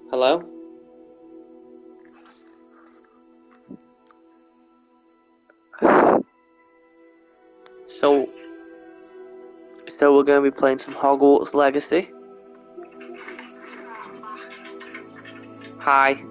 Hello? So, we're going to be playing some Hogwarts Legacy. Hi.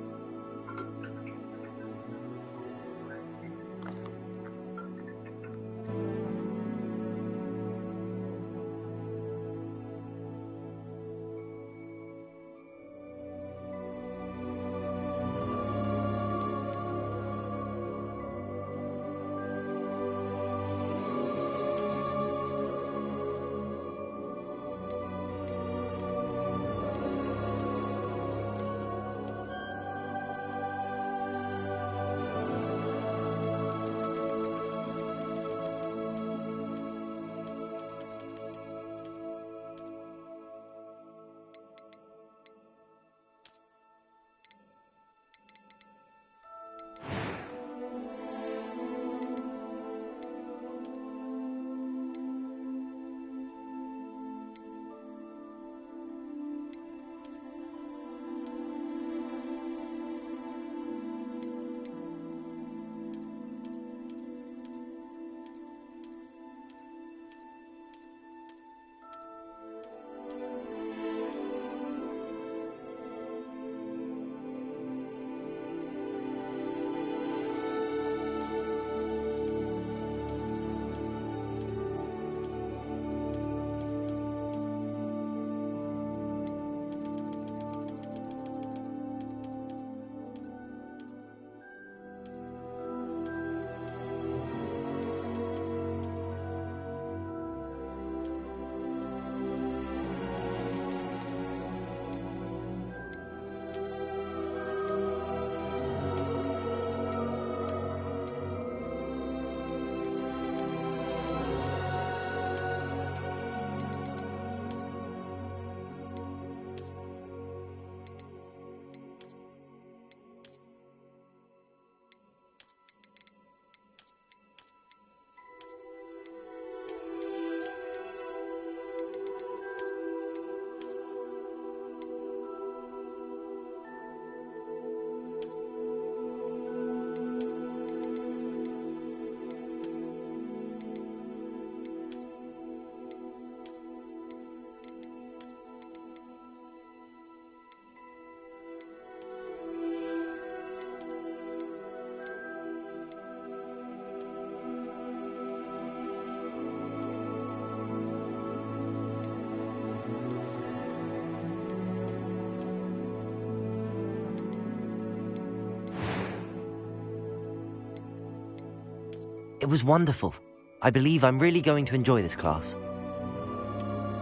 It was wonderful. I believe I'm really going to enjoy this class.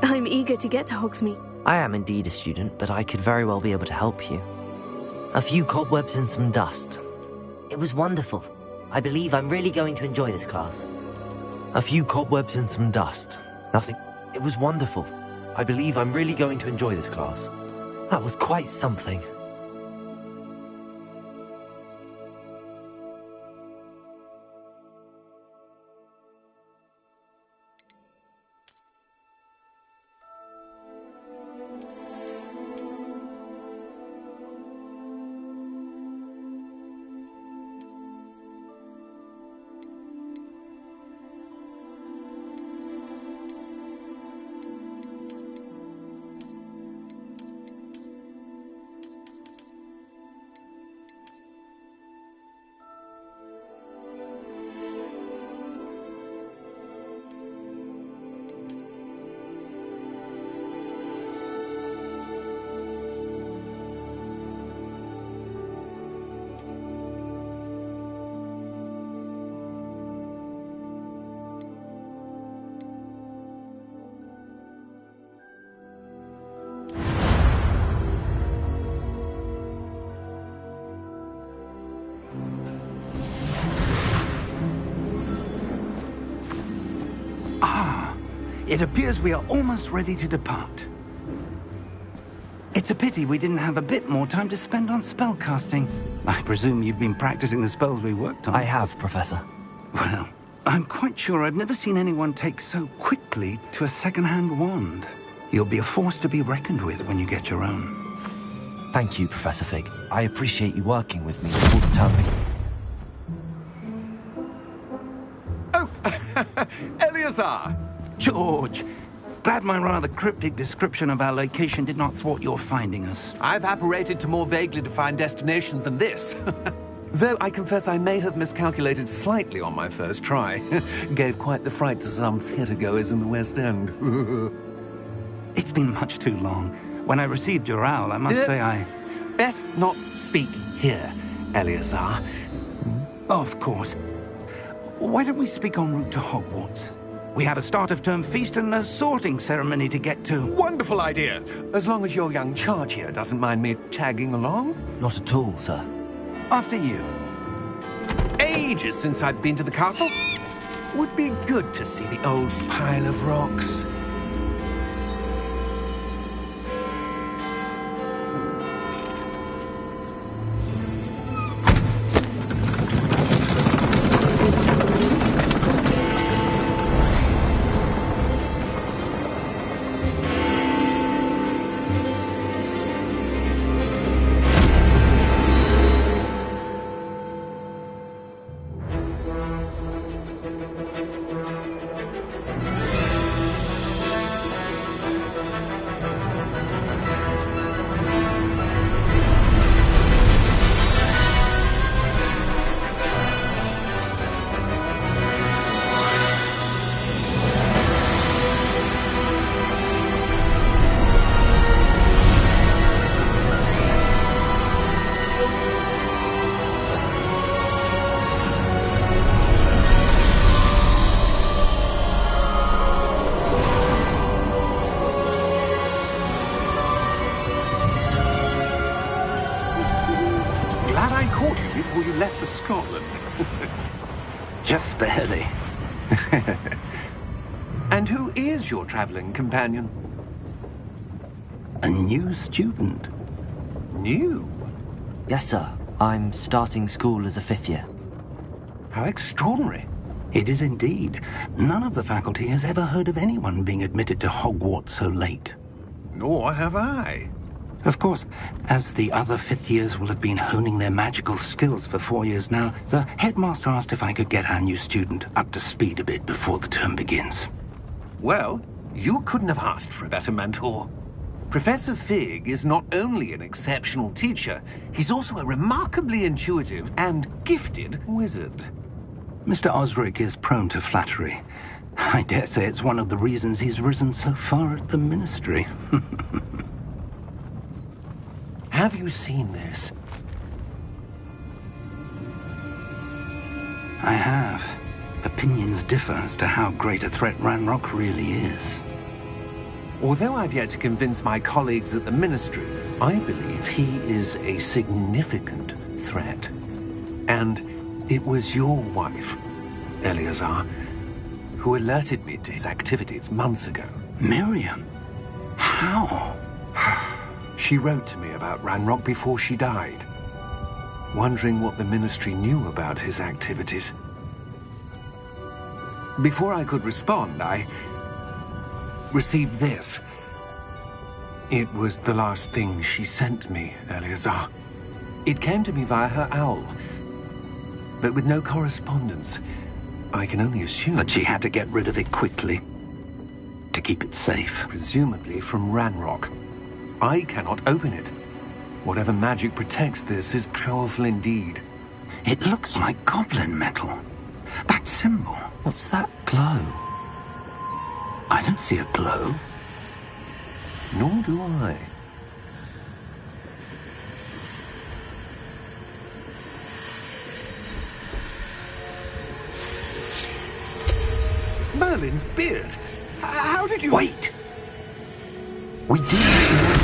I'm eager to get to Hogsmeade. I am indeed a student, but I could very well be able to help you. A few cobwebs and some dust. It was wonderful. I believe I'm really going to enjoy this class. A few cobwebs and some dust. Nothing. It was wonderful. I believe I'm really going to enjoy this class. That was quite something. It appears we are almost ready to depart. It's a pity we didn't have a bit more time to spend on spellcasting. I presume you've been practicing the spells we worked on. I have, Professor. Well, I'm quite sure I've never seen anyone take so quickly to a second-hand wand. You'll be a force to be reckoned with when you get your own. Thank you, Professor Fig. I appreciate you working with me before the term begins. Oh, Eleazar! George, glad my rather cryptic description of our location did not thwart your finding us. I've apparated to more vaguely defined destinations than this. Though I confess I may have miscalculated slightly on my first try. Gave quite the fright to some theatregoers in the West End. It's been much too long. When I received your owl, I must say I... Best not speak here, Eleazar. Of course. Why don't we speak en route to Hogwarts? We have a start-of-term feast and a sorting ceremony to get to. Wonderful idea! As long as your young charge here doesn't mind me tagging along. Not at all, sir. After you. Ages since I've been to the castle. Would be good to see the old pile of rocks. Glad I caught you before you left for Scotland. Just barely. And who is your traveling companion? A new student. New? Yes, sir. I'm starting school as a 5th year. How extraordinary. It is indeed. None of the faculty has ever heard of anyone being admitted to Hogwarts so late. Nor have I. Of course, as the other 5th years will have been honing their magical skills for 4 years now, the headmaster asked if I could get our new student up to speed a bit before the term begins. Well, you couldn't have asked for a better mentor. Professor Fig is not only an exceptional teacher, he's also a remarkably intuitive and gifted wizard. Mr. Osric is prone to flattery. I dare say it's one of the reasons he's risen so far at the Ministry. Have you seen this? I have. Opinions differ as to how great a threat Ranrock really is. Although I've yet to convince my colleagues at the Ministry, I believe he is a significant threat. And it was your wife, Eleazar, who alerted me to his activities months ago. Miriam? How? She wrote to me about Ranrock before she died, wondering what the Ministry knew about his activities. Before I could respond, I received this. It was the last thing she sent me, Eleazar. It came to me via her owl, but with no correspondence. I can only assume That she had to get rid of it quickly, to keep it safe. presumably from Ranrock. I cannot open it. Whatever magic protects this is powerful indeed. It looks like goblin metal. That symbol. What's that glow? I don't see a glow. Nor do I. Merlin's beard. How did you... Wait! We did.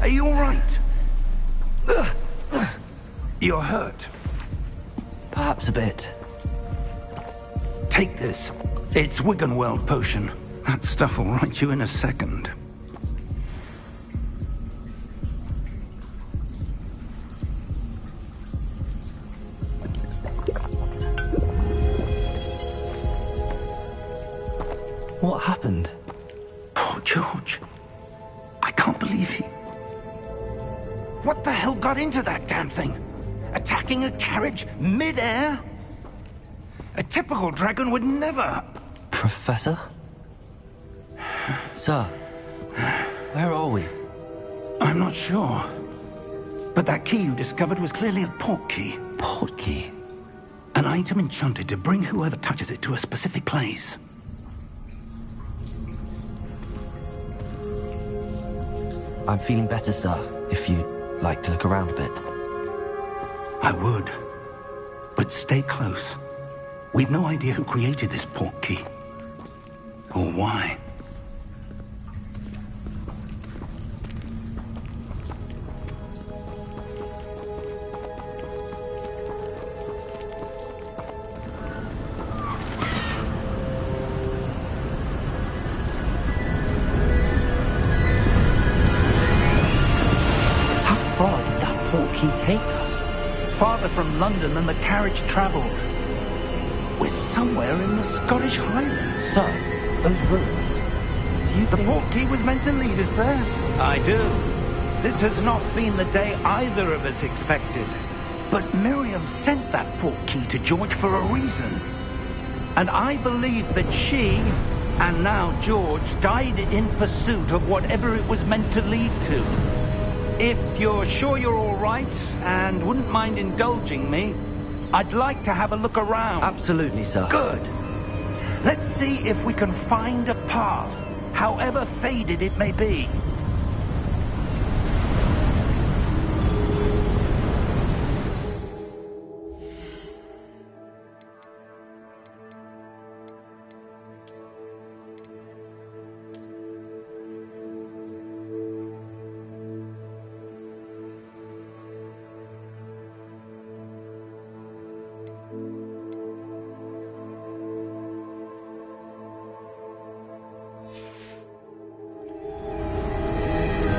you all right? You're hurt. Perhaps a bit. Take this. It's Wiggenweld potion. That stuff will right you in a second. What happened? Poor George. I can't believe he... What the hell got into that damn thing? Attacking a carriage mid-air? A typical dragon would never... Professor? Sir, where are we? I'm not sure. But that key you discovered was clearly a port key. Port key? An item enchanted to bring whoever touches it to a specific place. I'm feeling better, sir, if you'd like to look around a bit. I would. But stay close. We've no idea who created this port key. Or why. How far did that port key take us? Farther from London than the carriage travelled. We're somewhere in the Scottish Highlands. Sir, those ruins. Do you The think... port key was meant to lead us there? I do. This has not been the day either of us expected. But Miriam sent that port key to George for a reason. And I believe that she, and now George, died in pursuit of whatever it was meant to lead to. If you're sure you're all right, and wouldn't mind indulging me, I'd like to have a look around. Absolutely, sir. Good. Let's see if we can find a path, however faded it may be.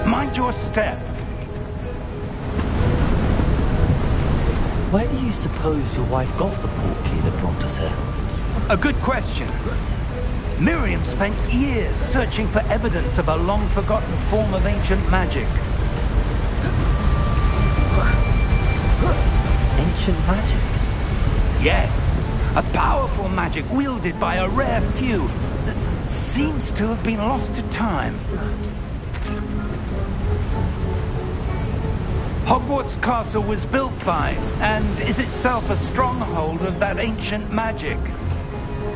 Mind your step. Where do you suppose your wife got the port key that brought us here? A good question. Miriam spent years searching for evidence of a long-forgotten form of ancient magic. Ancient magic? Yes, a powerful magic wielded by a rare few that seems to have been lost to time. Hogwarts Castle was built by, and is itself a stronghold of that ancient magic.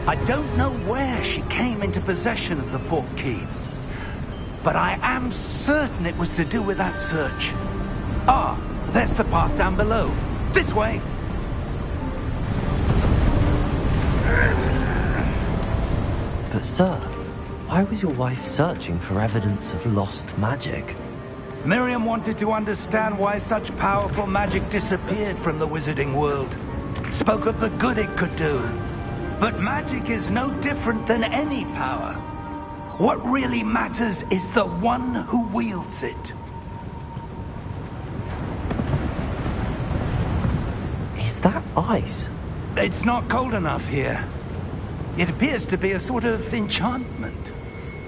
I don't know where she came into possession of the port key, but I am certain it was to do with that search. Ah, there's the path down below. This way. But sir, why was your wife searching for evidence of lost magic? Miriam wanted to understand why such powerful magic disappeared from the wizarding world. Spoke of the good it could do. But magic is no different than any power. What really matters is the one who wields it. Is that ice? It's not cold enough here. It appears to be a sort of enchantment.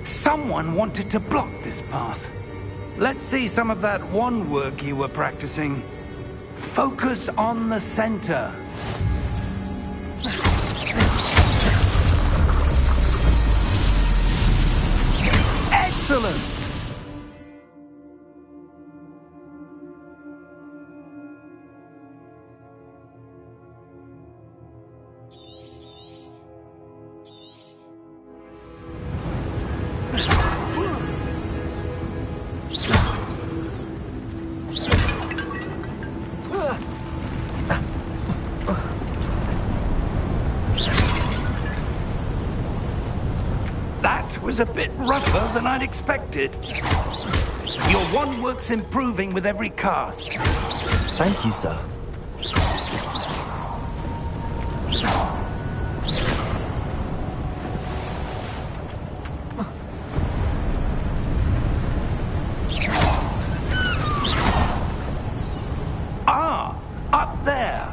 Someone wanted to block this path. Let's see some of that wand work you were practicing. Focus on the center. Excellent! That was a bit rougher than I'd expected. Your wand work's improving with every cast. Thank you, sir. Ah, up there.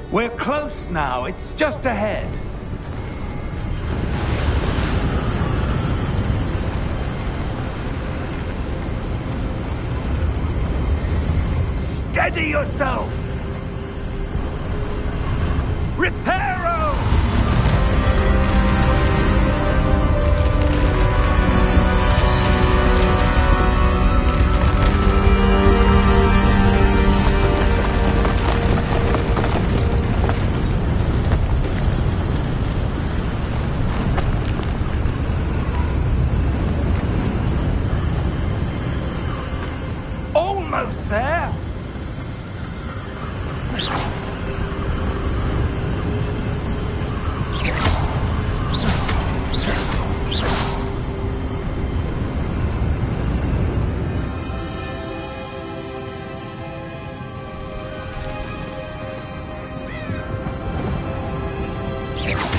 We're close now. It's just ahead. Steady yourself! Reparo! Almost there!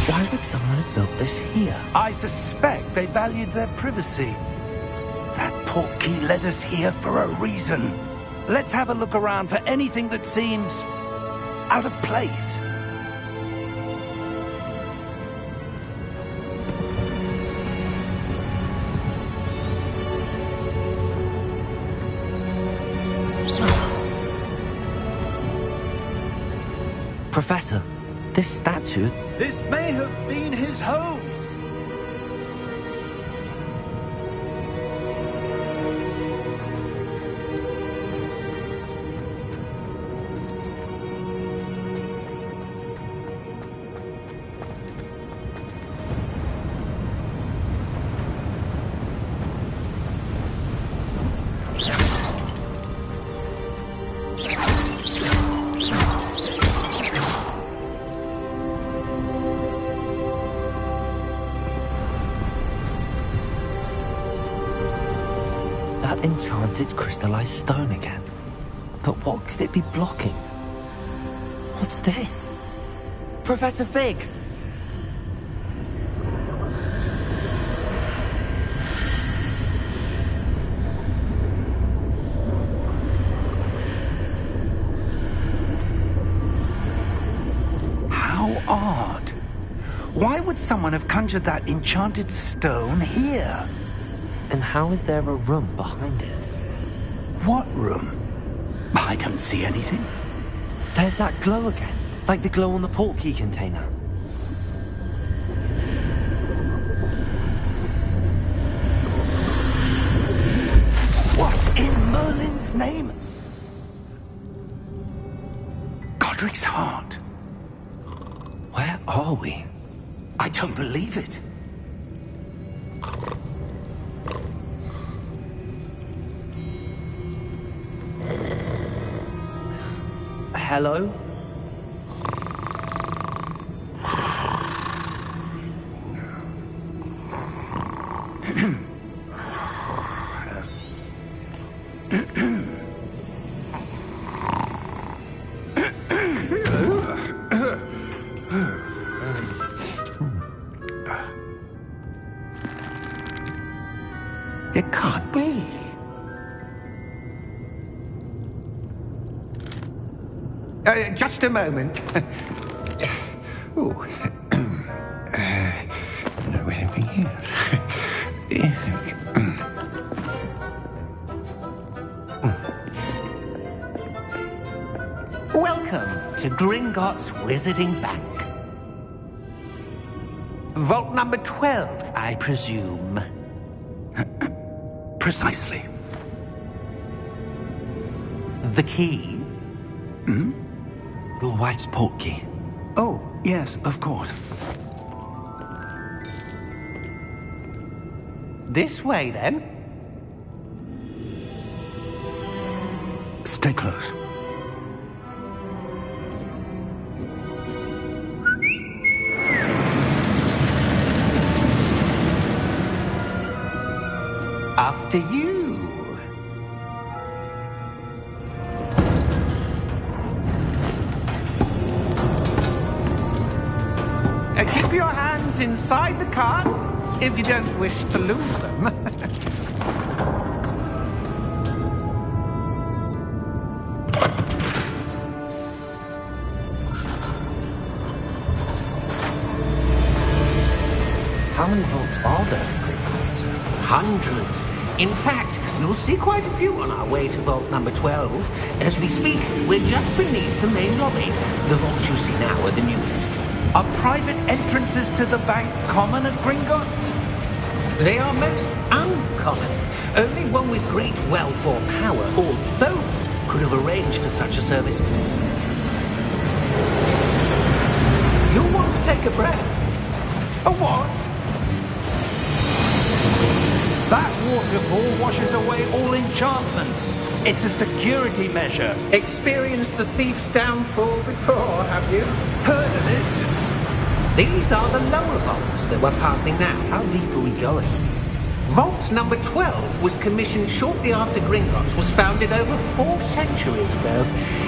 Why would someone have built this here? I suspect they valued their privacy. That portkey led us here for a reason. Let's have a look around for anything that seems out of place. Professor, this statue... This may have been his home. That enchanted crystallized stone again. But what could it be blocking? What's this? Professor Fig! How odd. Why would someone have conjured that enchanted stone here? And how is there a room behind it? What room? I don't see anything. There's that glow again, like the glow on the portkey container. What in Merlin's name? Godric's heart. Where are we? I don't believe it. Hello? It can't be. Just a moment. Anything here? Welcome to Gringotts Wizarding Bank. Vault number 12, I presume. Precisely. The key? Your wife's portkey. Oh, yes, of course. This way, then. Stay close. After you. Keep your hands inside the cart if you don't wish to lose them. How many vaults are there in Hogwarts? Hundreds. In fact, you'll see quite a few on our way to vault number 12. As we speak, we're just beneath the main lobby. The vaults you see now are the newest. Are private entrances to the bank common at Gringotts? They are most uncommon. Only one with great wealth or power, or both, could have arranged for such a service. You'll want to take a breath. A what? That waterfall washes away all enchantments. It's a security measure. Experienced the thief's downfall before, have you? Heard of it? These are the lower vaults that we're passing now. How deep are we going? Vault number 12 was commissioned shortly after Gringotts was founded over 4 centuries ago.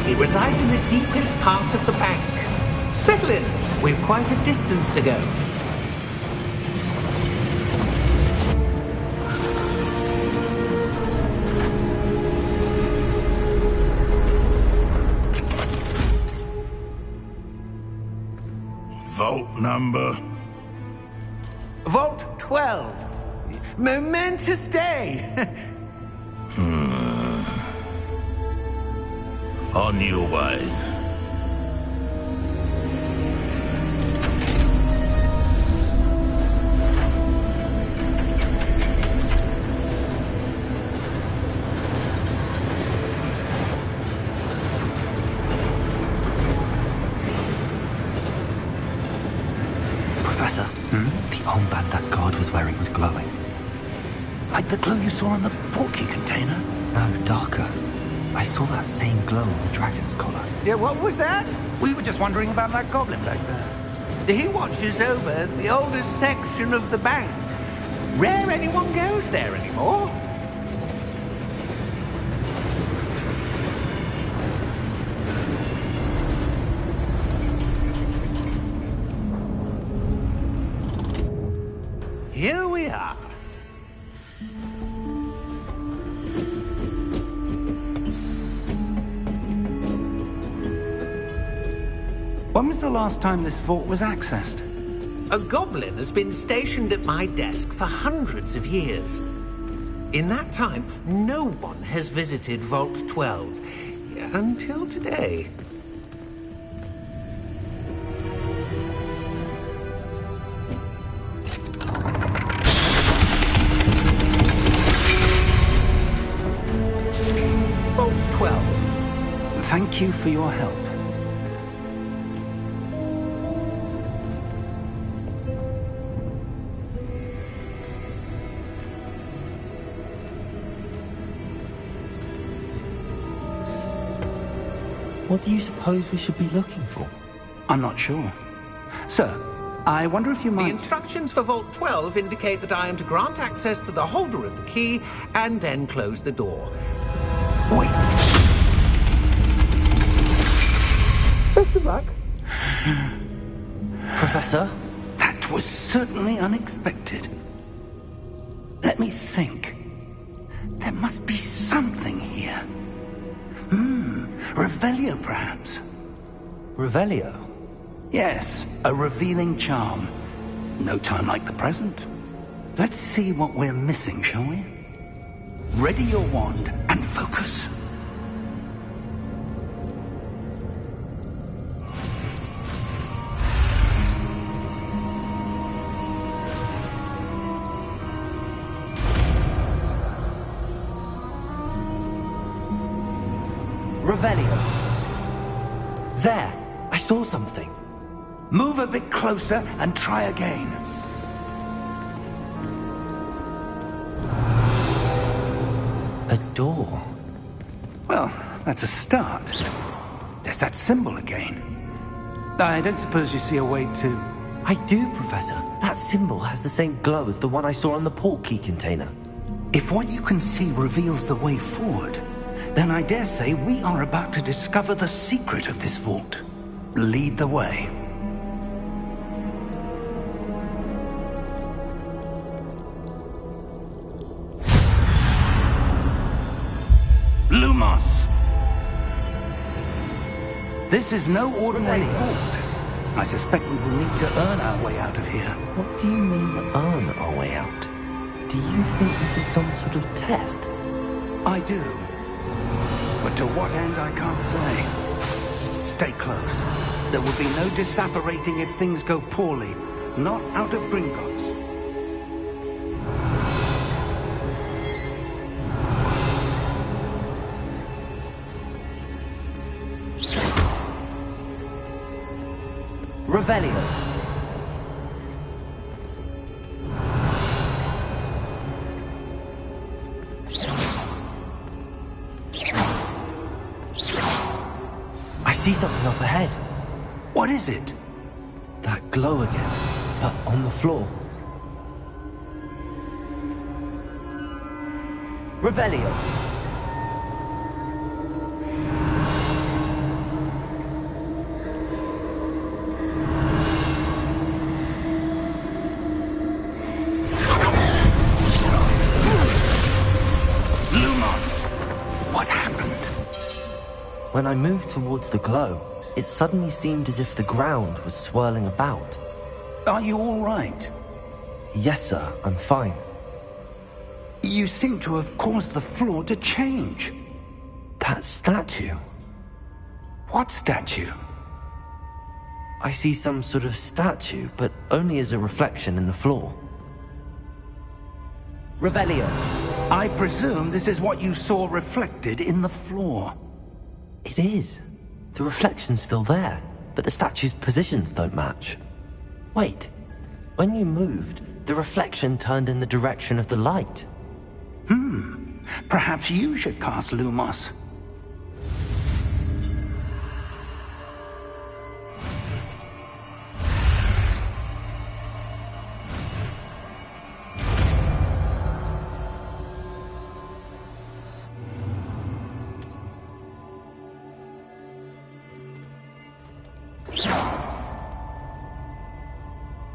It resides in the deepest part of the bank. Settle in. We've quite a distance to go. Vault number? Vault 12. Momentous day. On your way. Professor, the armband that guard was wearing was glowing. Like the glow you saw on the portkey container? No, darker. I saw that same glow on the dragon's collar. Yeah, what was that? We were just wondering about that goblin back there. He watches over the oldest section of the bank. Rare anyone goes there anymore. Here we are. When was the last time this vault was accessed? A goblin has been stationed at my desk for hundreds of years. In that time, no one has visited Vault 12. Until today. Vault 12. Thank you for your help. What do you suppose we should be looking for? I'm not sure. Sir, I wonder if you The might... instructions for Vault 12 indicate that I am to grant access to the holder of the key and then close the door. Wait. Best of luck. Professor? That was certainly unexpected. Let me think. There must be something here. Revelio, perhaps? Revelio? Yes, a revealing charm. No time like the present. Let's see what we're missing, shall we? Ready your wand and focus. Revelio. There. saw something. Move a bit closer and try again. A door. Well, that's a start. There's that symbol again. I don't suppose you see a way to... I do, Professor. That symbol has the same glow as the one I saw on the port key container. If what you can see reveals the way forward, then I dare say we are about to discover the secret of this vault. Lead the way. Lumos! This is no ordinary vault. I suspect we will need to earn our way out of here. What do you mean, earn our way out? Do you think this is some sort of test? I do. But to what end, I can't say. Stay close. There will be no disapparating if things go poorly. Not out of Gringotts. Revelio. I see something up ahead. What is it? That glow again, but on the floor. Revelio. When I moved towards the glow, it suddenly seemed as if the ground was swirling about. Are you all right? Yes, sir, I'm fine. You seem to have caused the floor to change. That statue? What statue? I see some sort of statue, but only as a reflection in the floor. Revelio. I presume this is what you saw reflected in the floor. It is. The reflection's still there, but the statue's positions don't match. Wait. When you moved, the reflection turned in the direction of the light. Perhaps you should cast Lumos.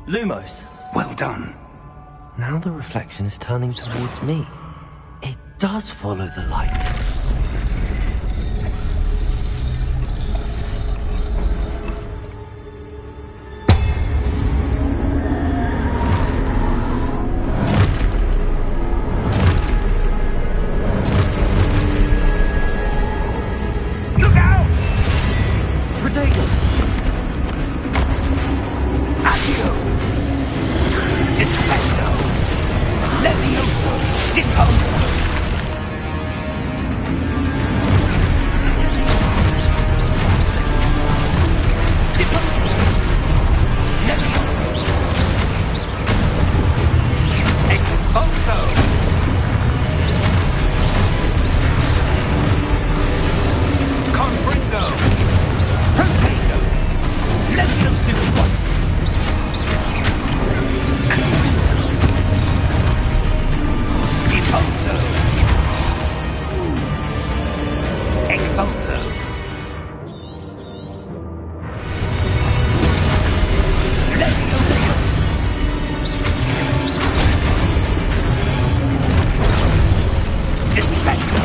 Lumos. Well done. Now the reflection is turning towards me. It does follow the light. Look out! Protego! Accio! Defendo! Levioso! Deposo! Deposo! Levioso! Expulso! Confringo! Protego! Levioso! Deposo! Expulso! Levioso! Defendo!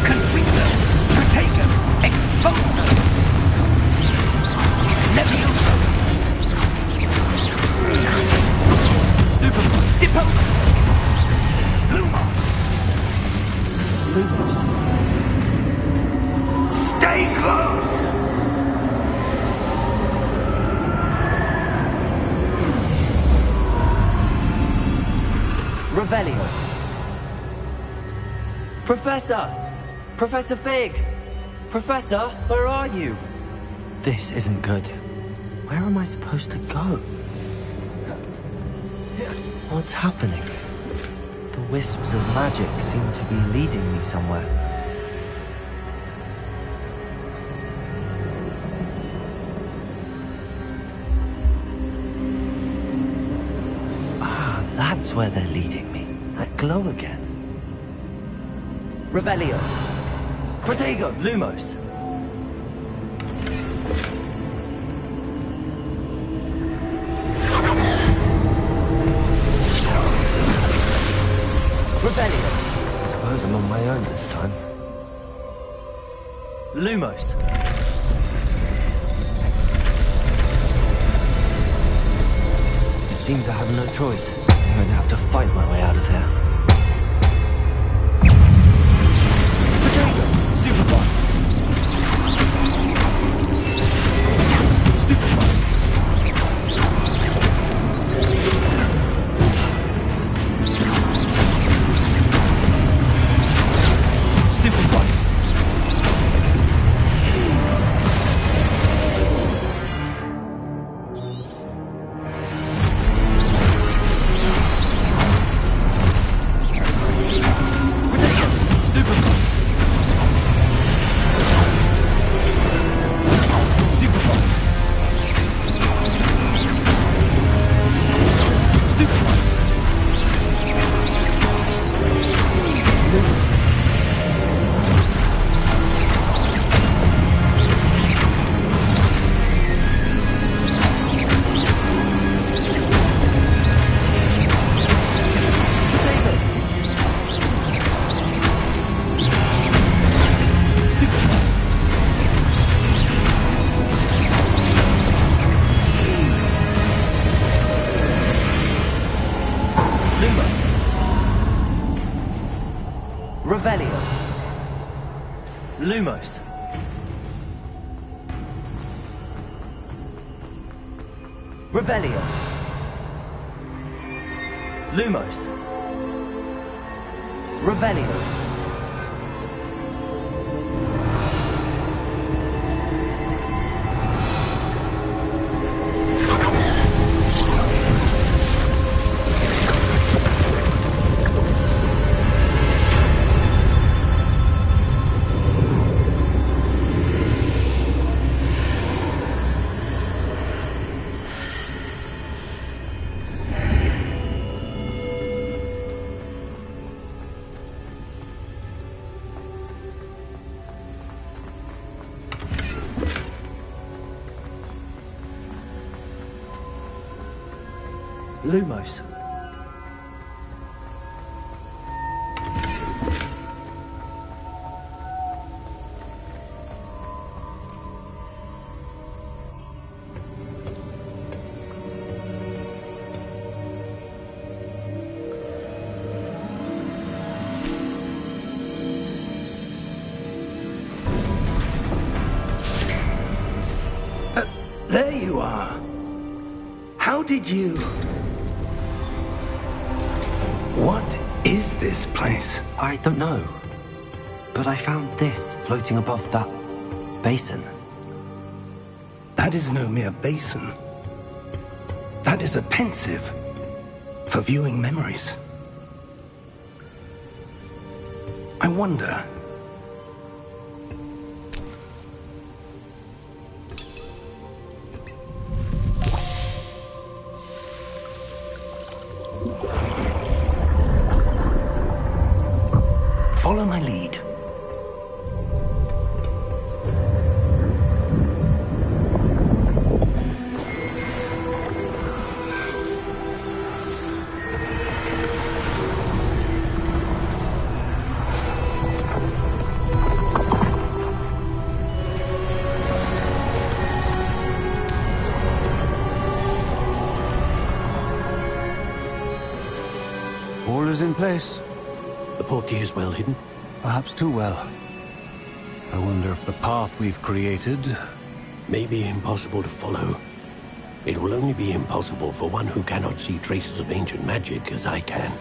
Confringo! Protego! Expulso! Levioso! Deposo! Lumos! Lumos. Stay close! Revelio. Professor! Professor Fig! Professor, where are you? This isn't good. Where am I supposed to go? What's happening? The wisps of magic seem to be leading me somewhere. Ah, that's where they're leading me. That glow again. Revelio. Protego. Lumos. Revelio. I suppose I'm on my own this time. Lumos. It seems I have no choice. I'm going to have to fight my way out of here. Potato! Stupefy! Stupefy! Stupefy! Revelio. Lumos. Revelio. Lumos. Revelio. Lumos. There you are. How did you... What is this place? I don't know. But I found this floating above that basin. That is no mere basin. That is a pensive for viewing memories. I wonder... Follow my lead. All is in place. The portkey is well hidden. Perhaps too well. I wonder if the path we've created... May be impossible to follow. It will only be impossible for one who cannot see traces of ancient magic as I can.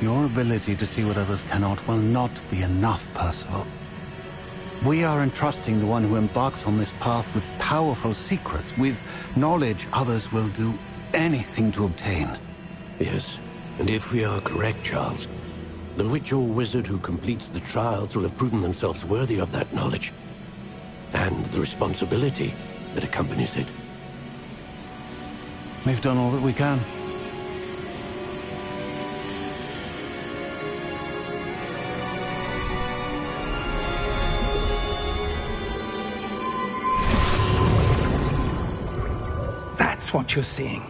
Your ability to see what others cannot will not be enough, Percival. We are entrusting the one who embarks on this path with powerful secrets, with knowledge others will do anything to obtain. Yes, and if we are correct, Charles, the witch or wizard who completes the trials will have proven themselves worthy of that knowledge, and the responsibility that accompanies it. We've done all that we can. That's what you're seeing.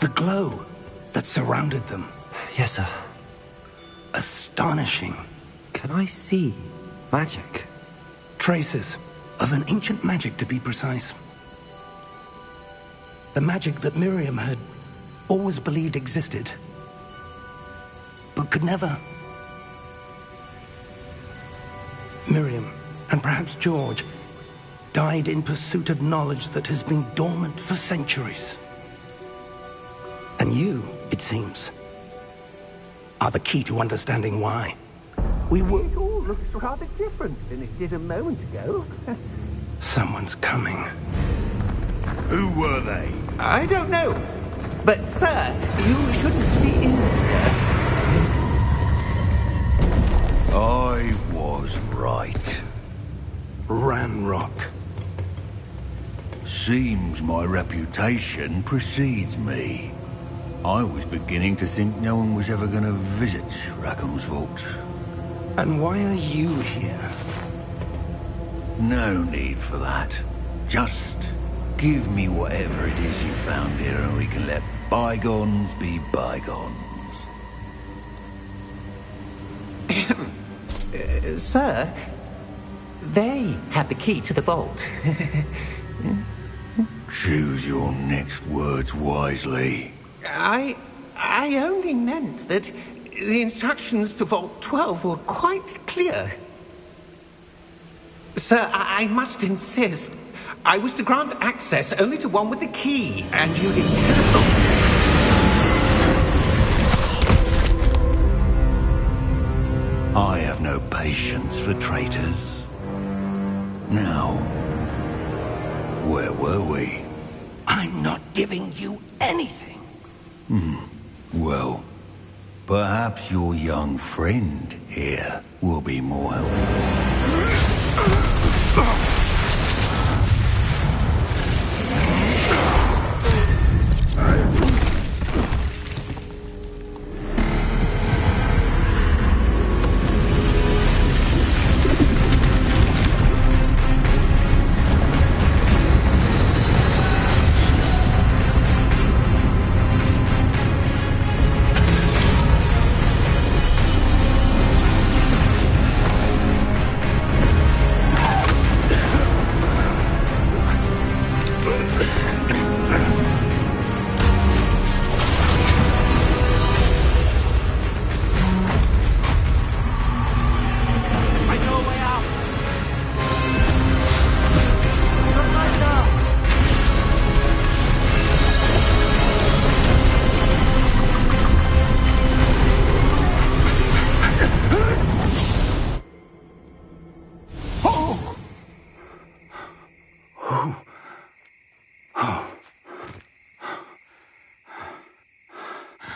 The glow that surrounded them. Yes, sir. Astonishing. Can I see magic? Traces of an ancient magic, to be precise. The magic that Miriam had always believed existed, but could never. Miriam, and perhaps George, died in pursuit of knowledge that has been dormant for centuries. And you, it seems, are the key to understanding why. We were... It all looks rather different than it did a moment ago. Someone's coming. Who were they? I don't know. But, sir, you shouldn't be in here. I was right. Ranrock. Seems my reputation precedes me. I was beginning to think no one was ever going to visit Rackham's vault. And why are you here? No need for that. Just give me whatever it is you found here and we can let bygones be bygones. Sir, they have the key to the vault. Choose your next words wisely. I only meant that the instructions to Vault 12 were quite clear. Sir, I must insist. I was to grant access only to one with the key, and you didn't have. I have no patience for traitors. Now, where were we? I'm not giving you anything. Well, perhaps your young friend here will be more helpful.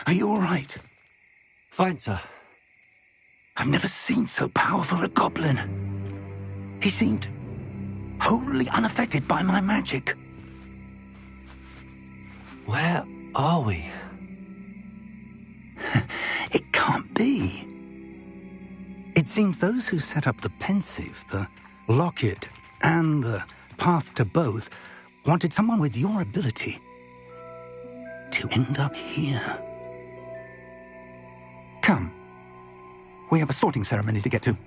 Are you all right? Fine, sir. I've never seen so powerful a goblin. He seemed wholly unaffected by my magic. Where are we? It can't be. It seems those who set up the pensive, the locket, and the path to both wanted someone with your ability to end up here. Come. We have a sorting ceremony to get to.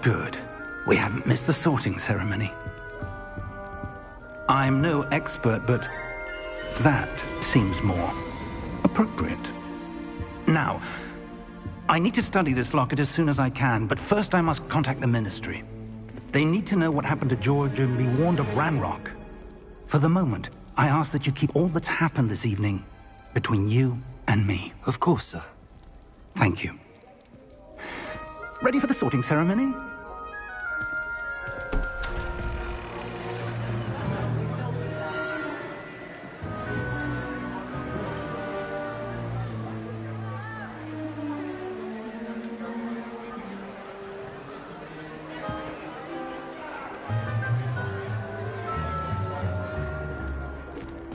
Good. We haven't missed the sorting ceremony. I'm no expert, but that seems more appropriate. Now, I need to study this locket as soon as I can, but first I must contact the Ministry. They need to know what happened to George and be warned of Ranrock. For the moment, I ask that you keep all that's happened this evening between you and me. Of course, sir. Thank you. Ready for the sorting ceremony?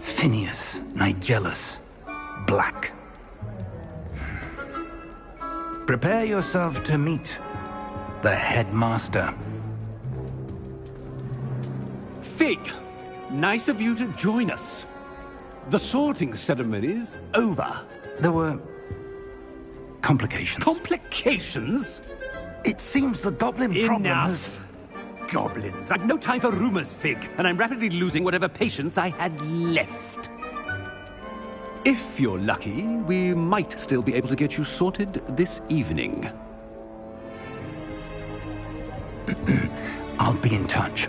Phineas Nigellus Black. Prepare yourself to meet the headmaster. Fig, nice of you to join us. The sorting ceremony's over. There were complications. Complications? It seems the goblin problem has... Enough! Goblins. I've no time for rumors, Fig, and I'm rapidly losing whatever patience I had left. If you're lucky, we might still be able to get you sorted this evening. I'll be in touch.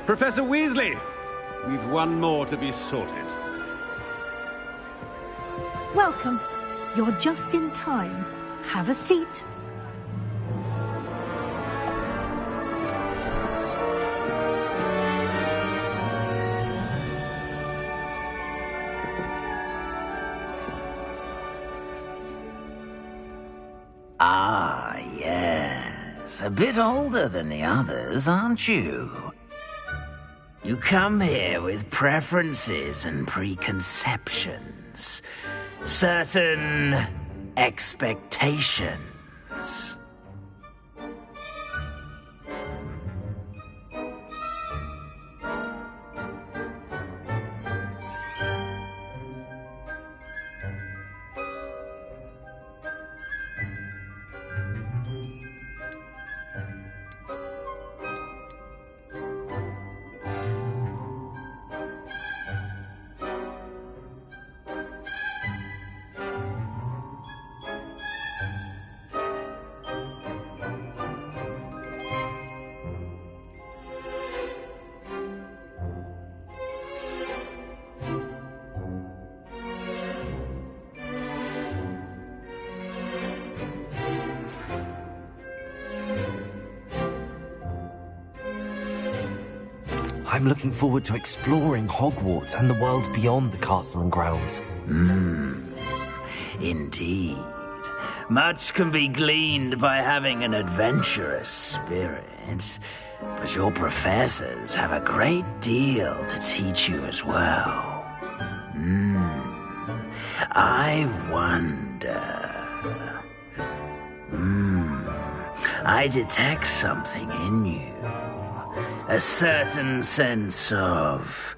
Professor Weasley, we've one more to be sorted. Welcome. You're just in time. Have a seat. Ah, yes. A bit older than the others, aren't you? You come here with preferences and preconceptions. Certain expectations. I'm looking forward to exploring Hogwarts and the world beyond the castle and grounds. Indeed. Much can be gleaned by having an adventurous spirit, but your professors have a great deal to teach you as well. I wonder... I detect something in you. A certain sense of...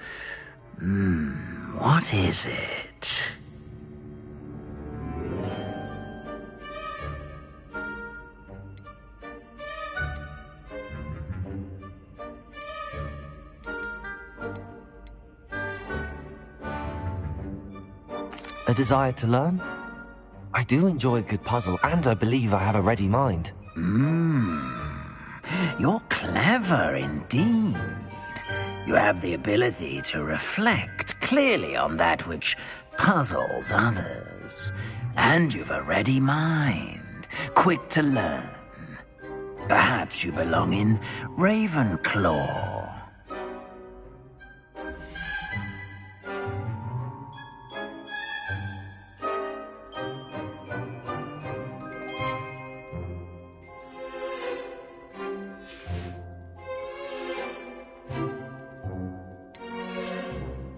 what is it? A desire to learn? I do enjoy a good puzzle, and I believe I have a ready mind. You're clever indeed. You have the ability to reflect clearly on that which puzzles others. And you've a ready mind, quick to learn. Perhaps you belong in Ravenclaw.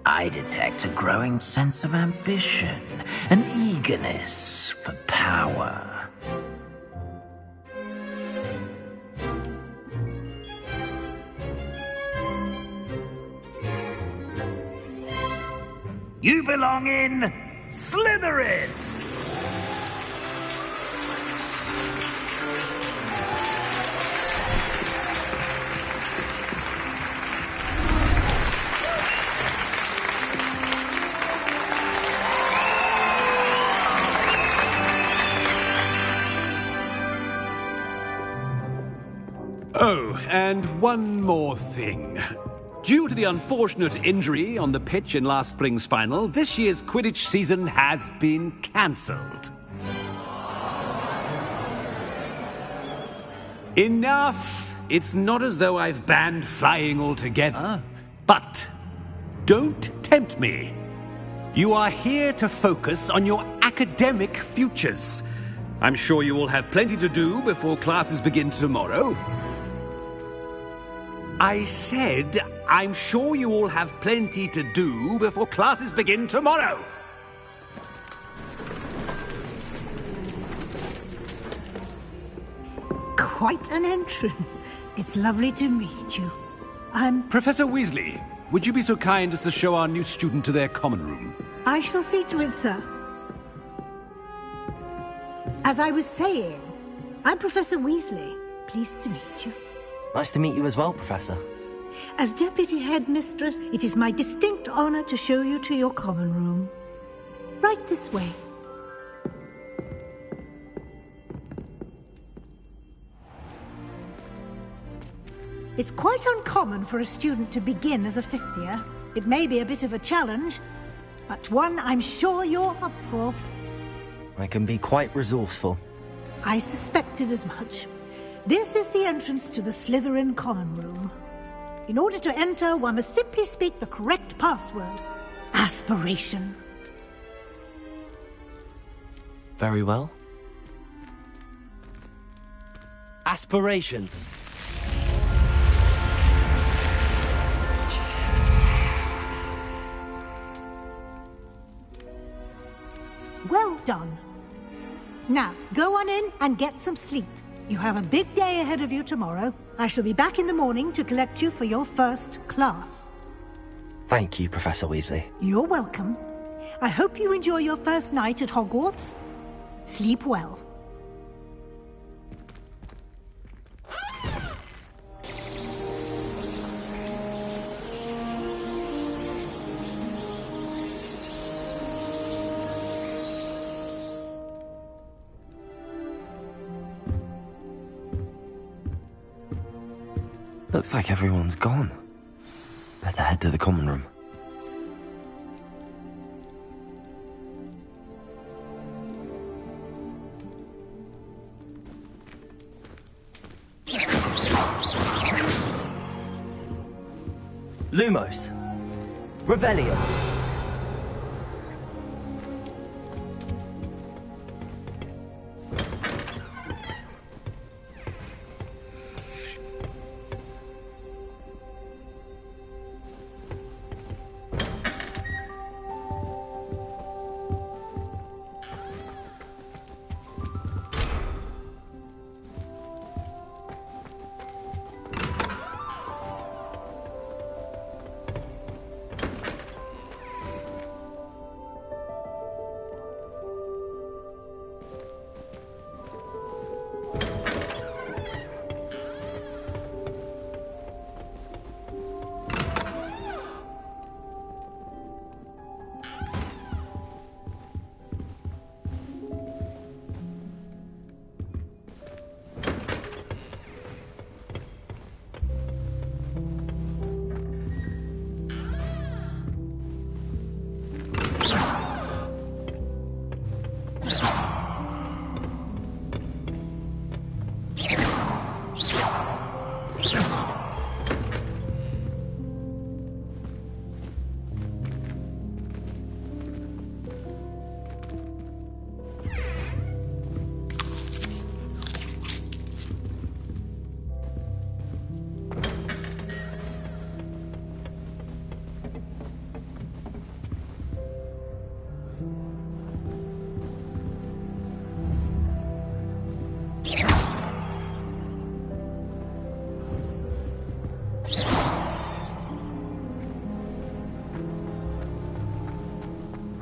I detect a growing sense of ambition, an eagerness for power. You belong in Slytherin! Oh, and one more thing. Due to the unfortunate injury on the pitch in last spring's final, this year's Quidditch season has been cancelled. Enough! It's not as though I've banned flying altogether, but don't tempt me. You are here to focus on your academic futures. I'm sure you will have plenty to do before classes begin tomorrow. I said, I'm sure you all have plenty to do before classes begin tomorrow. Quite an entrance. It's lovely to meet you. I'm... Professor Weasley, would you be so kind as to show our new student to their common room? I shall see to it, sir. As I was saying, I'm Professor Weasley. Pleased to meet you. Nice to meet you as well, Professor. As Deputy Headmistress, it is my distinct honor to show you to your common room. Right this way. It's quite uncommon for a student to begin as a fifth year. It may be a bit of a challenge, but one I'm sure you're up for. I can be quite resourceful. I suspected as much. This is the entrance to the Slytherin Common Room. In order to enter, one must simply speak the correct password. Aspiration. Very well. Aspiration. Well done. Now, go on in and get some sleep. You have a big day ahead of you tomorrow. I shall be back in the morning to collect you for your first class. Thank you, Professor Weasley. You're welcome. I hope you enjoy your first night at Hogwarts. Sleep well. Looks like everyone's gone. Better head to the common room. Lumos. Revelio.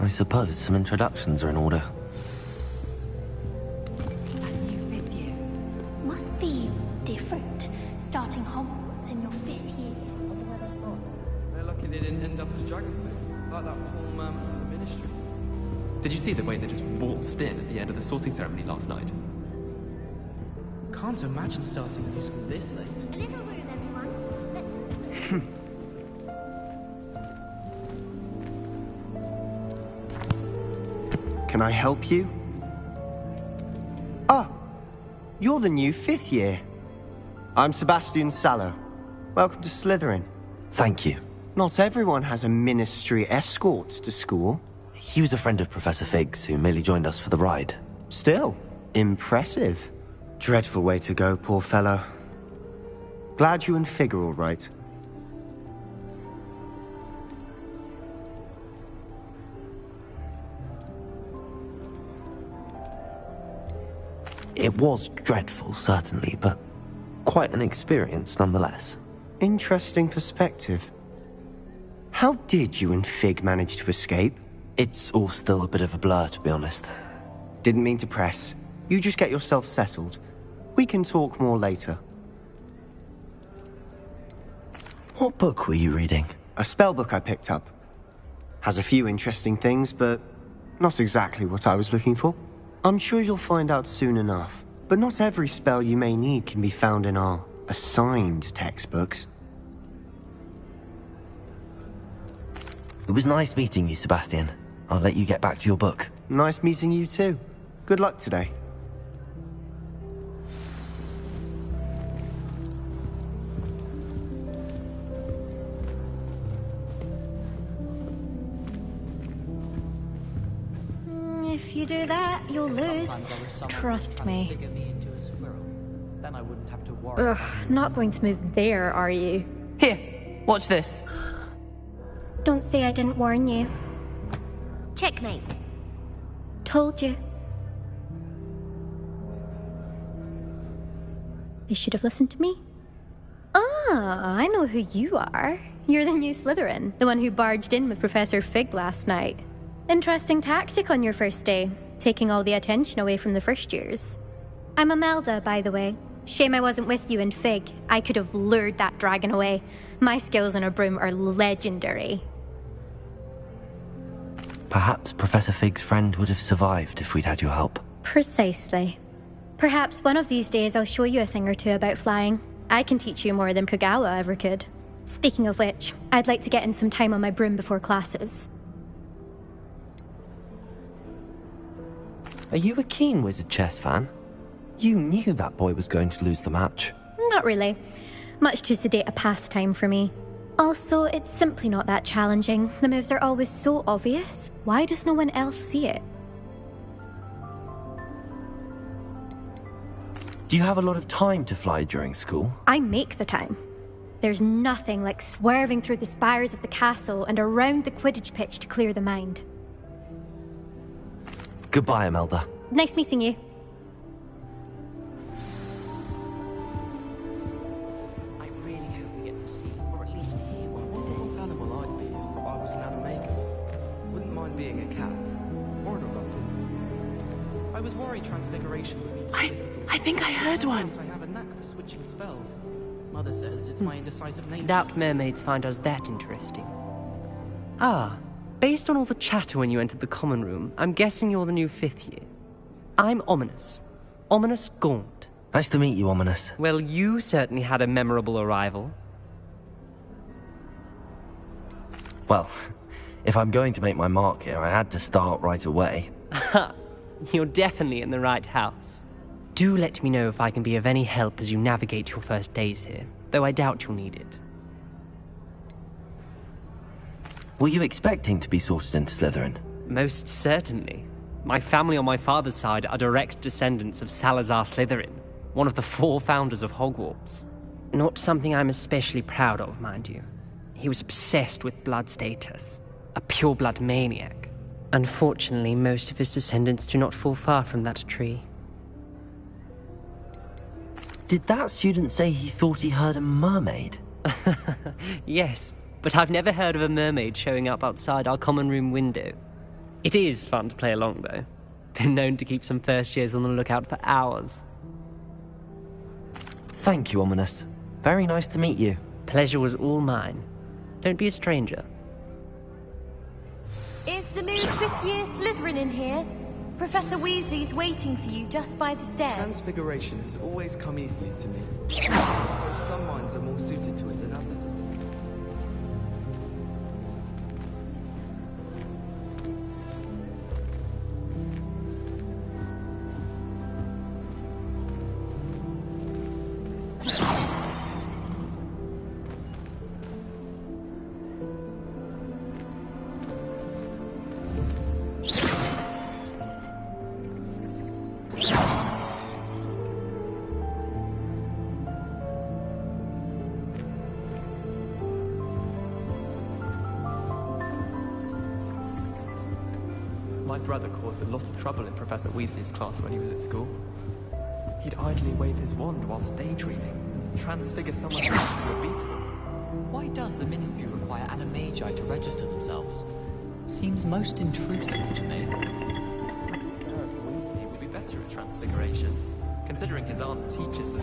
I suppose some introductions are in order. Must be different, starting Hogwarts in your 5th year. They're lucky they didn't end up as dragon thing, like that poor man from the ministry. Did you see the way they just waltzed in at the end of the sorting ceremony last night? Can't imagine starting new school this late. A little rude, everyone. Can I help you? Ah, you're the new 5th year. I'm Sebastian Sallow. Welcome to Slytherin. Thank you. Not everyone has a ministry escort to school. He was a friend of Professor Fig's who merely joined us for the ride. Still, impressive. Dreadful way to go, poor fellow. Glad you and Fig are all right. It was dreadful, certainly, but quite an experience nonetheless. Interesting perspective. How did you and Fig manage to escape? It's all still a bit of a blur, to be honest. Didn't mean to press. You just get yourself settled. We can talk more later. What book were you reading? A spell book I picked up. Has a few interesting things, but not exactly what I was looking for. I'm sure you'll find out soon enough. But not every spell you may need can be found in our assigned textbooks. It was nice meeting you, Sebastian. I'll let you get back to your book. Nice meeting you too. Good luck today. If you do that, you'll lose. Trust me. Ugh, not going to move there, are you? Here, watch this. Don't say I didn't warn you. Checkmate. Told you. They should have listened to me. Ah, I know who you are. You're the new Slytherin, the one who barged in with Professor Fig last night. Interesting tactic on your first day, taking all the attention away from the first years. I'm Imelda, by the way. Shame I wasn't with you in Fig. I could have lured that dragon away. My skills on a broom are legendary. Perhaps Professor Fig's friend would have survived if we'd had your help. Precisely. Perhaps one of these days I'll show you a thing or two about flying. I can teach you more than Kogawa ever could. Speaking of which, I'd like to get in some time on my broom before classes. Are you a keen Wizard Chess fan? You knew that boy was going to lose the match. Not really. Much too sedate a pastime for me. Also, it's simply not that challenging. The moves are always so obvious. Why does no one else see it? Do you have a lot of time to fly during school? I make the time. There's nothing like swerving through the spires of the castle and around the Quidditch pitch to clear the mind. Goodbye, Imelda. Nice meeting you. I really hope we get to see, or at least hear one. I wonder what animal I'd be if I was an animagus. Wouldn't mind being a cat. Or an abundant. I was worried transfiguration would be too difficult. I think I heard one. I have a knack for switching spells. Mother says it's my indecisive nature. Doubt mermaids find us that interesting. Ah, based on all the chatter when you entered the common room, I'm guessing you're the new 5th year. I'm Ominous. Ominous Gaunt. Nice to meet you, Ominous. Well, you certainly had a memorable arrival. Well, if I'm going to make my mark here, I had to start right away. Ha! You're definitely in the right house. Do let me know if I can be of any help as you navigate your first days here, though I doubt you'll need it. Were you expecting to be sorted into Slytherin? Most certainly. My family on my father's side are direct descendants of Salazar Slytherin, one of the 4 founders of Hogwarts. Not something I'm especially proud of, mind you. He was obsessed with blood status, a pure-blood maniac. Unfortunately, most of his descendants do not fall far from that tree. Did that student say he thought he heard a mermaid? Yes, but I've never heard of a mermaid showing up outside our common room window. It is fun to play along, though. Been known to keep some first years on the lookout for hours. Thank you, Ominous. Very nice to meet you. Pleasure was all mine. Don't be a stranger. Is the new fifth-year Slytherin in here? Professor Weasley's waiting for you just by the stairs. Transfiguration has always come easily to me. I suppose some minds are more suited to it than others. My brother caused a lot of trouble in Professor Weasley's class when he was at school. He'd idly wave his wand whilst daydreaming and transfigure someone else into a beetle. Why does the Ministry require animagi to register themselves? Seems most intrusive to me. He would be better at transfiguration, considering his aunt teaches the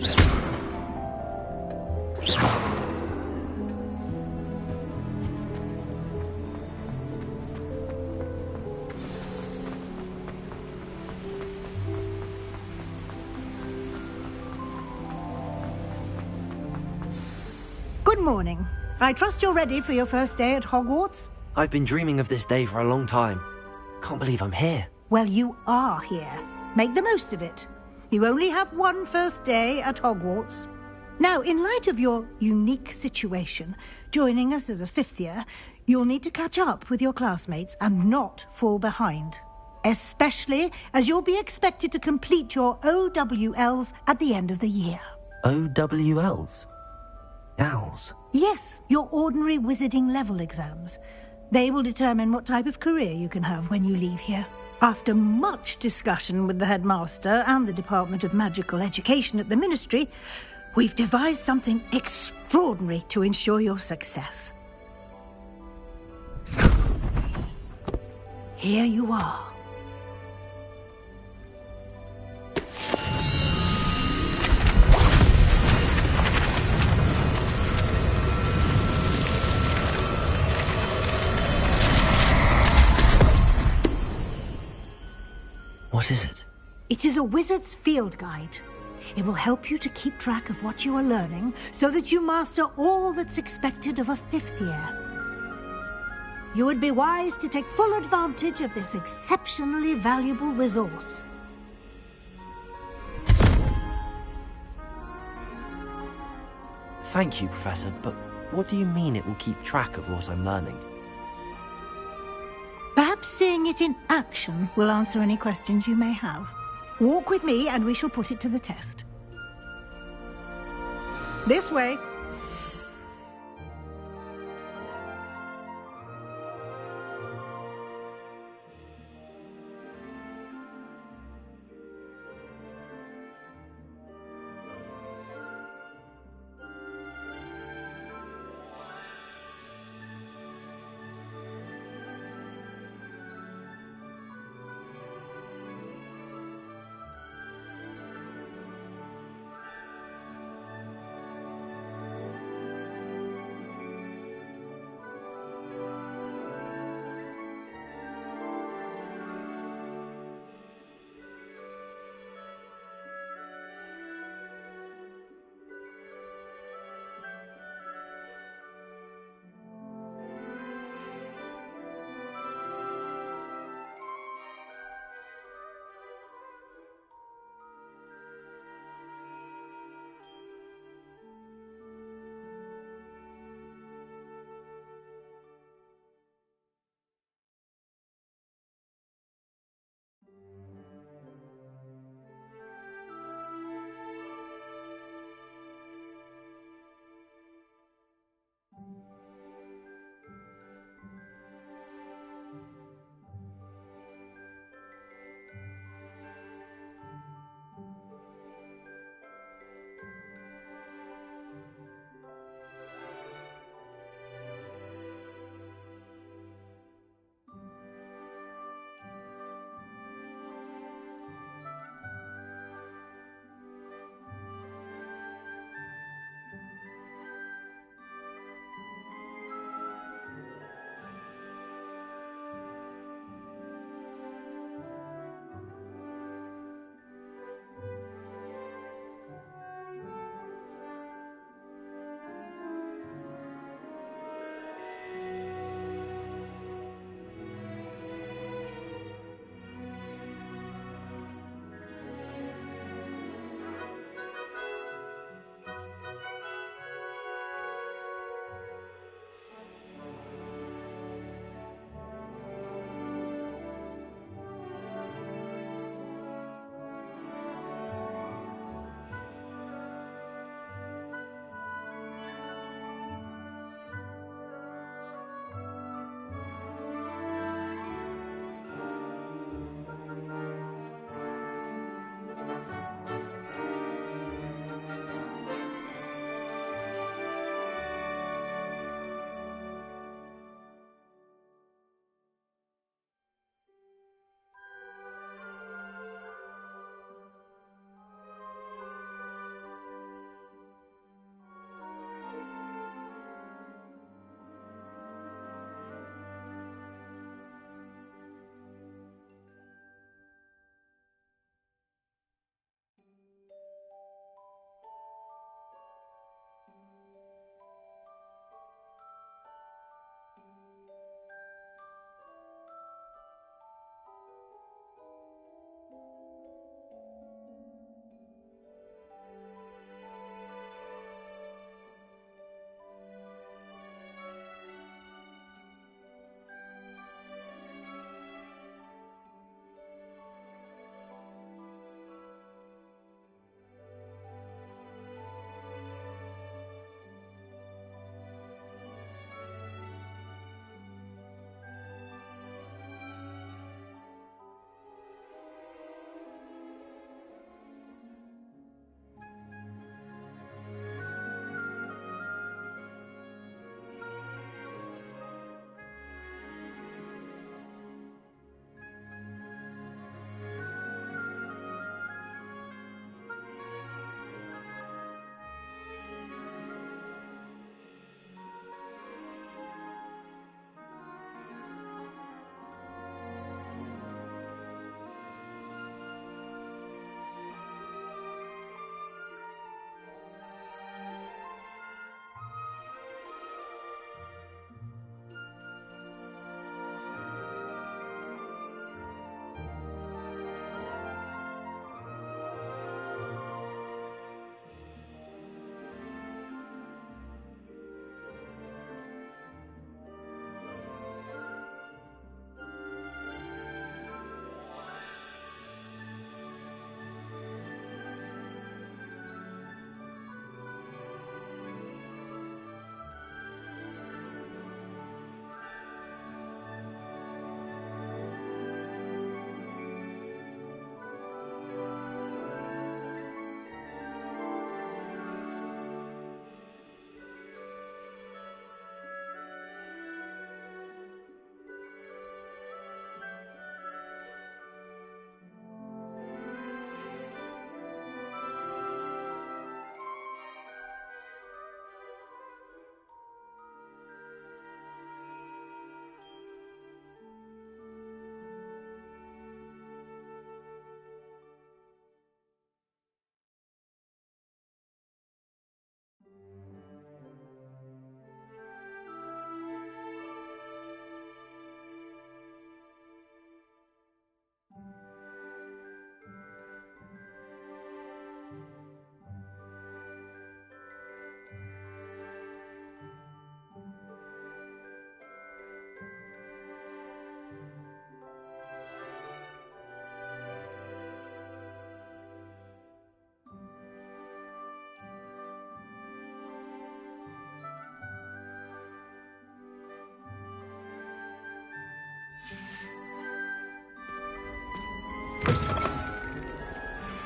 Good morning. I trust you're ready for your first day at Hogwarts? I've been dreaming of this day for a long time. Can't believe I'm here. Well, you are here. Make the most of it. You only have one first day at Hogwarts. Now, in light of your unique situation, joining us as a fifth year, you'll need to catch up with your classmates and not fall behind. Especially as you'll be expected to complete your OWLs at the end of the year. OWLs? Owls? Yes, your ordinary wizarding level exams. They will determine what type of career you can have when you leave here. After much discussion with the headmaster and the Department of Magical Education at the Ministry, we've devised something extraordinary to ensure your success. Here you are. What is it? It is a wizard's field guide. It will help you to keep track of what you are learning so that you master all that's expected of a fifth year. You would be wise to take full advantage of this exceptionally valuable resource. Thank you, Professor, but what do you mean it will keep track of what I'm learning? Perhaps seeing it in action will answer any questions you may have. Walk with me and we shall put it to the test. This way.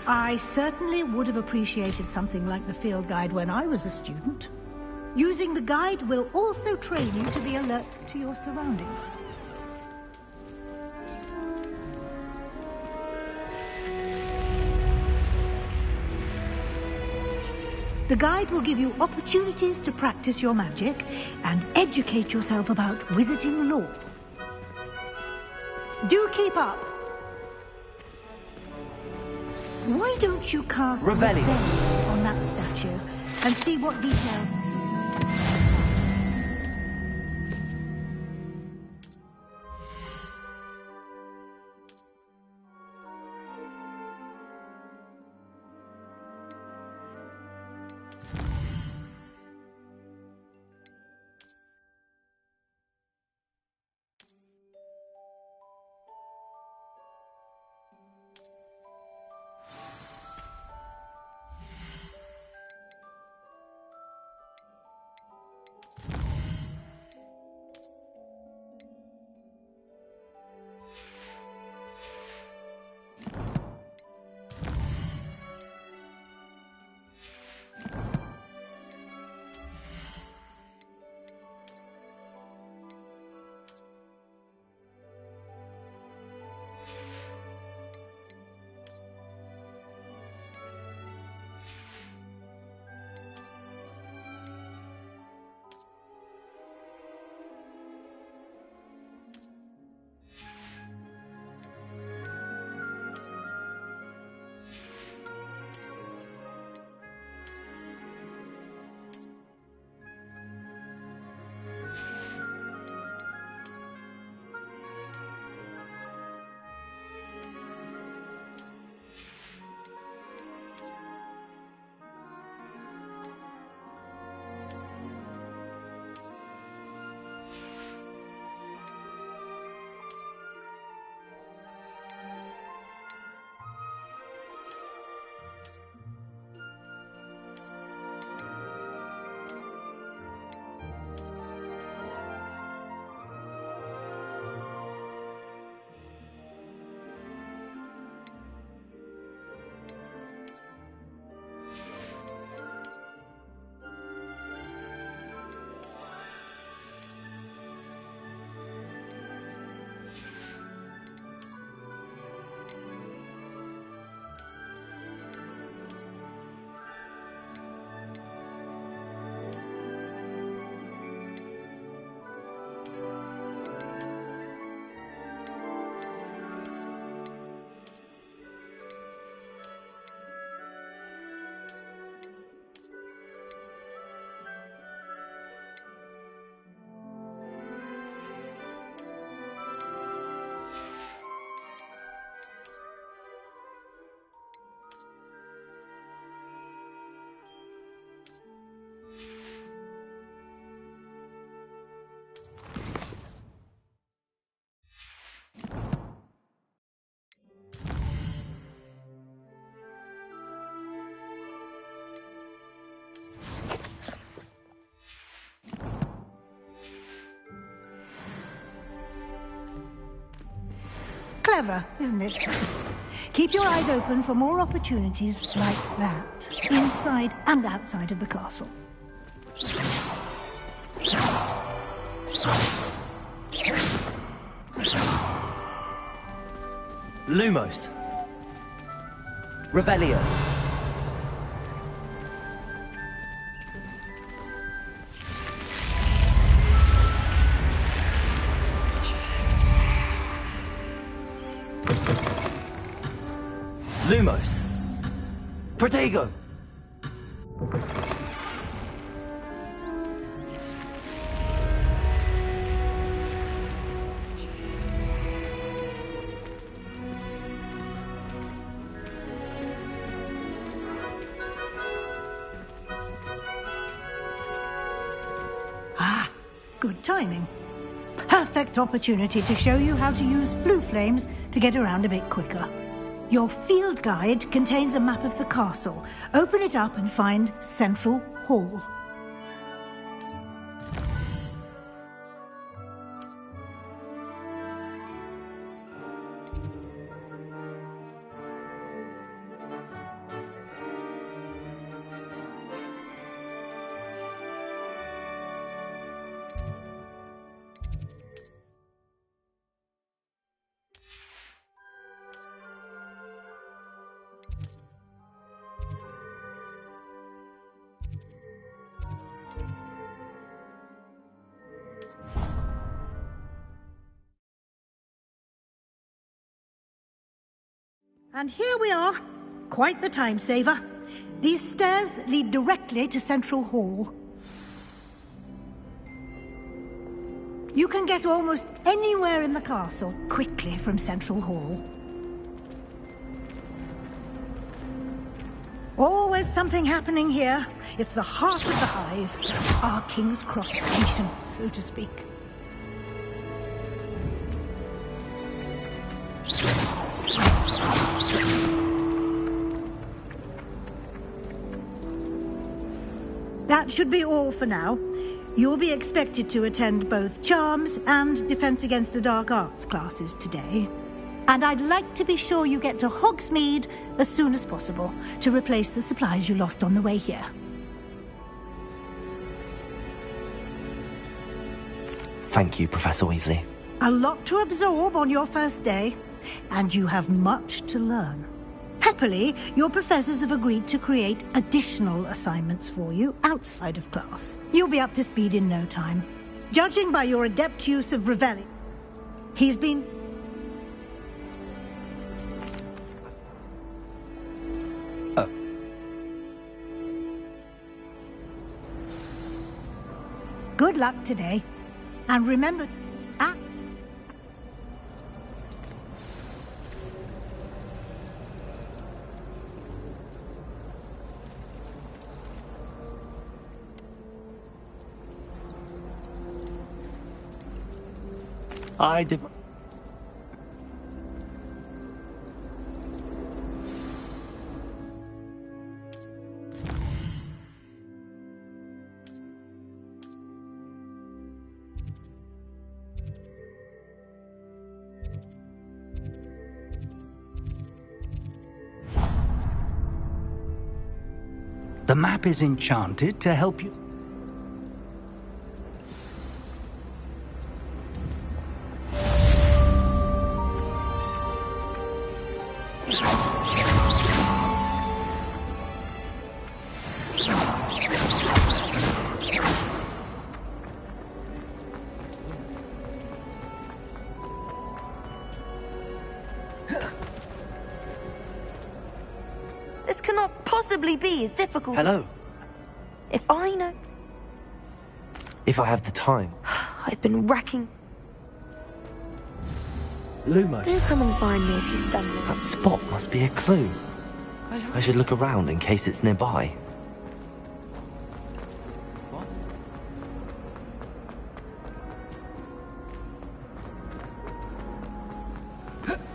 I certainly would have appreciated something like the field guide when I was a student. Using the guide will also train you to be alert to your surroundings. The guide will give you opportunities to practice your magic and educate yourself about wizarding lore. Do keep up! Why don't you cast Revelio on that statue and see what details... Clever, isn't it? Keep your eyes open for more opportunities like that, inside and outside of the castle. Lumos. Revelio. Lumos. Protego. Ah, good timing. Perfect opportunity to show you how to use blue flames to get around a bit quicker. Your field guide contains a map of the castle. Open it up and find Central Hall. And here we are. Quite the time saver. These stairs lead directly to Central Hall. You can get almost anywhere in the castle quickly from Central Hall. Always something happening here. It's the heart of the hive. Our King's Cross station, so to speak. That should be all for now. You'll be expected to attend both Charms and Defense Against the Dark Arts classes today. And I'd like to be sure you get to Hogsmeade as soon as possible to replace the supplies you lost on the way here. Thank you, Professor Weasley. A lot to absorb on your first day, and you have much to learn. Happily, your professors have agreed to create additional assignments for you outside of class. You'll be up to speed in no time. Judging by your adept use of Revelli, he's been... Good luck today. And remember... I did... The map is enchanted to help you. This cannot possibly be as difficult. Hello. If I know... If I have the time. I've been racking... Lumos. Do come and find me if you stumble. That spot must be a clue. I should look around in case it's nearby.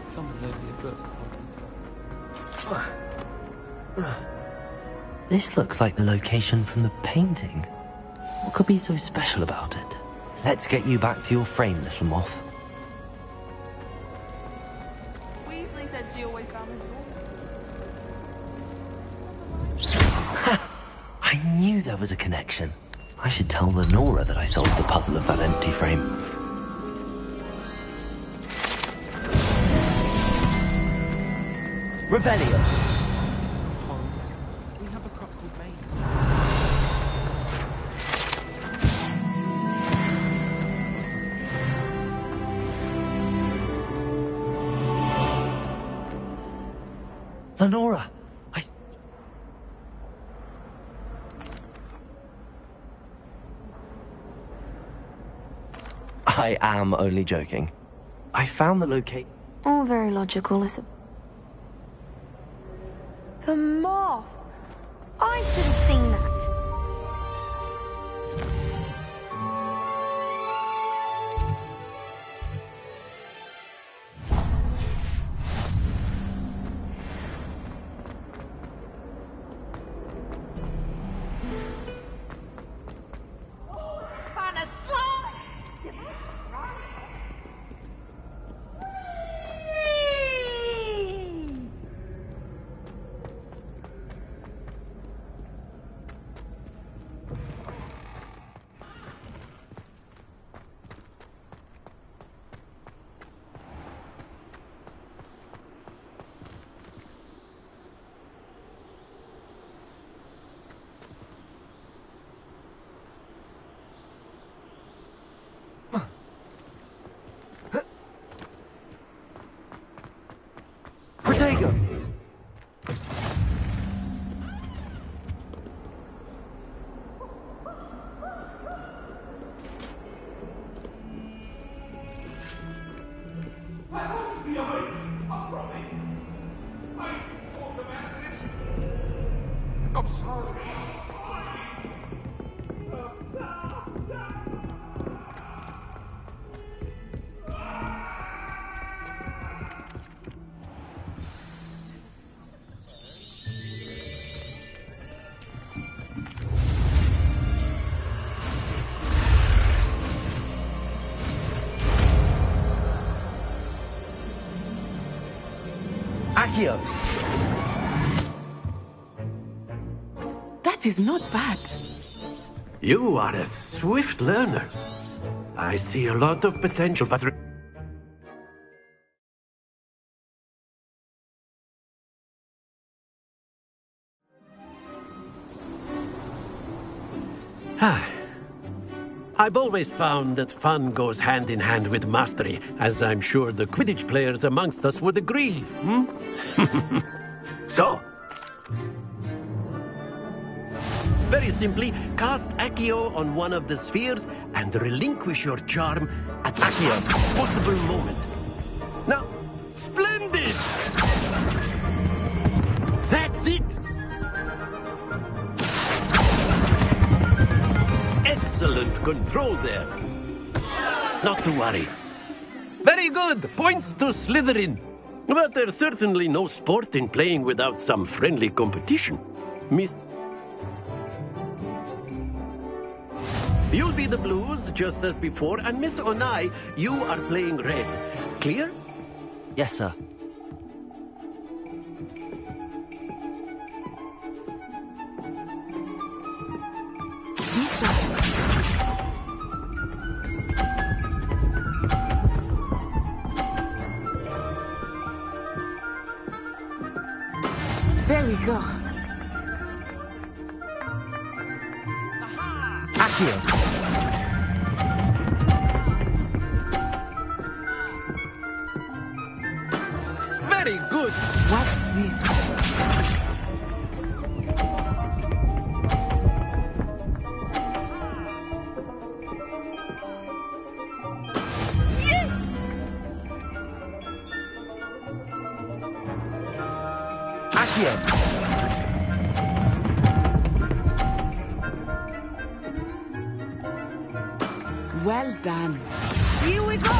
Someone gave me a book. This looks like the location from the painting. What could be so special about it? Let's get you back to your frame, little moth. Weasley said she always found it. I knew there was a connection. I should tell Lenora that I solved the puzzle of that empty frame. Revelio. We have a crop called Maine. Lenora, I am only joking. I found the location. All very logical, is it? The moth! I should have seen that. I'm sorry. Akio! That is not bad. You are a swift learner. I see a lot of potential, but... I've always found that fun goes hand in hand with mastery, as I'm sure the Quidditch players amongst us would agree, hmm? So, very simply, cast Accio on one of the spheres and relinquish your charm at Accio's possible moment. Now, splendid! That's it! Excellent control there. Not to worry. Very good. Points to Slytherin. But there's certainly no sport in playing without some friendly competition. Miss... You'll be the Blues, just as before, and Miss Onai, you are playing red. Clear? Yes, sir. There we go. Akio. Very good. What's this? Yes! Akio. Well done. Here we go!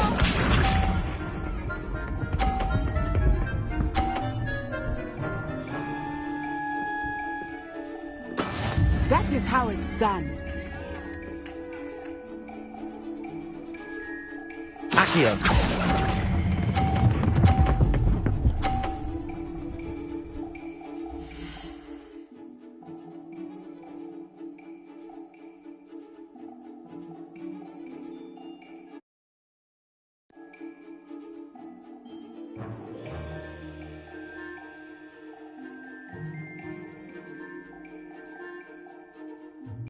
That is how it's done. Akio.